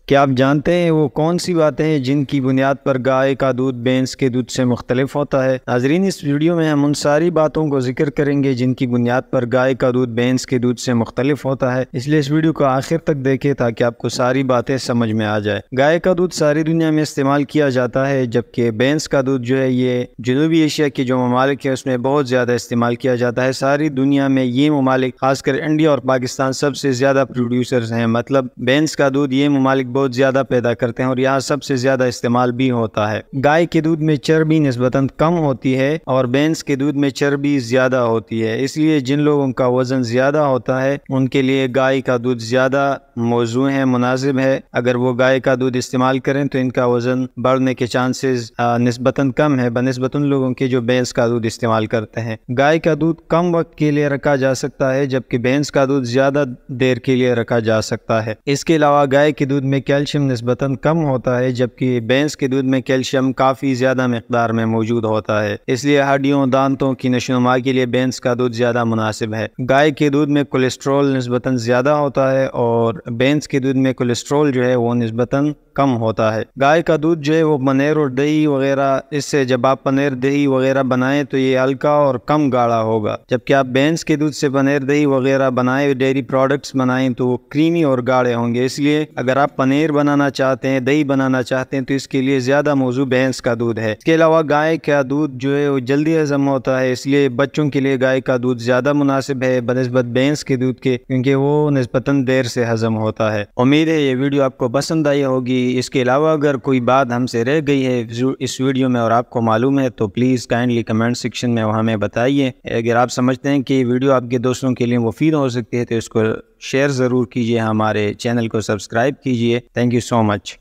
کیا آپ جانتے ہیں وہ کون سی باتیں ہیں جن کی بنیاد پر گائے کا دودھ بھینس کے دودھ سے مختلف ہوتا ہے؟ ناظرین، اس ویڈیو میں ہم ان ساری باتوں کو ذکر کریں گے جن کی بنیاد پر گائے کا دودھ بھینس کے دودھ سے مختلف ہوتا ہے، اس لیے اس ویڈیو کو آخر تک دیکھیں تاکہ آپ کو ساری باتیں سمجھ میں آ جائے۔ گائے کا دودھ ساری دنیا میں استعمال کیا جاتا ہے، جبکہ بھینس کا دودھ جو ہے یہ جنوبی ایشیا کے جو ممالک ہیں اس میں بہت زیادہ استعمال کیا جاتا ہے۔ ساری دنیا میں یہ ممالک، خاص کر انڈیا اور پاکستان، سب سے زیادہ پروڈیوسرز ہیں، مطلب بھینس کا دودھ یہ ممالک بہت زیادہ پیدا کرتے ہیں اور یہاں سب سے زیادہ استعمال بھی ہوتا ہے۔ گائے کے دودھ میں چربی نسبتاً کم ہوتی ہے اور بھینس کے دودھ میں چربی زیادہ ہوتی ہے، اس لیے جن لوگوں کا وزن زیادہ ہوتا ہے ان کے لیے گائے کا دودھ زیادہ موزوں ہے، مناسب ہے۔ اگر وہ گائے کا دودھ استعمال کریں تو ان کا وزن بڑھنے کے چانسز نسبتاً کم ہے بنسبت ان لوگوں کے جو بھینس کا دودھ استعمال کرتے ہیں۔ گائے کا دودھ کم وقت کے لیے رکھا جا سکتا ہے جبکہ بھینس کا دودھ زیادہ دیر کے لیے رکھا جا سکتا ہے۔ اس کے علاوہ گائے کے دودھ میں کیلشیم نسبتاً کم ہوتا ہے جبکہ بھینس کے دودھ میں کیلشیم کافی زیادہ مقدار میں موجود ہوتا ہے، اس لیے ہڈیوں دانتوں کی نشوونما کے لیے بھینس کا دودھ زیادہ مناسب ہے۔ گائے کے دودھ میں کولیسٹرول نسبتاً زیادہ ہوتا ہے اور بھینس کے دودھ میں کولیسٹرول جو ہے وہ نسبتاً کم ہوتا ہے۔ گائے کا دودھ جو ہے وہ پنیر اور دہی وغیرہ، اس سے جب آپ پنیر دہی وغیرہ بنائیں تو یہ ہلکا اور کم گاڑھا ہوگا، جبکہ آپ بھینس کے دودھ سے پنیر دہی وغیرہ بنائیں، ڈیری پروڈکٹس بنائیں تو وہ کریمی اور گاڑھے ہوں گے۔ اس لیے اگر آپ پنیر بنانا چاہتے ہیں، دہی بنانا چاہتے ہیں تو اس کے لیے زیادہ موزوں بھینس کا دودھ ہے۔ اس کے علاوہ گائے کا دودھ جو ہے وہ جلدی ہضم ہوتا ہے، اس لیے بچوں کے لیے گائے کا دودھ زیادہ مناسب ہے بنسبت بھینس کے دودھ کے، کیونکہ وہ نسبتاً دیر سے ہضم ہوتا ہے۔ امید ہے یہ ویڈیو آپ کو پسند آئی ہوگی۔ اس کے علاوہ اگر کوئی بات ہم سے رہ گئی ہے اس ویڈیو میں اور آپ کو معلوم ہے تو پلیز کائنڈلی کمنٹ سیکشن میں ہمیں بتائیے۔ اگر آپ سمجھتے ہیں کہ یہ ویڈیو آپ کے دوستوں کے لیے مفید ہو سکتی ہے تو اس کو شیئر ضرور کیجیے، ہمارے چینل کو سبسکرائب کیجیے۔ Thank you so much.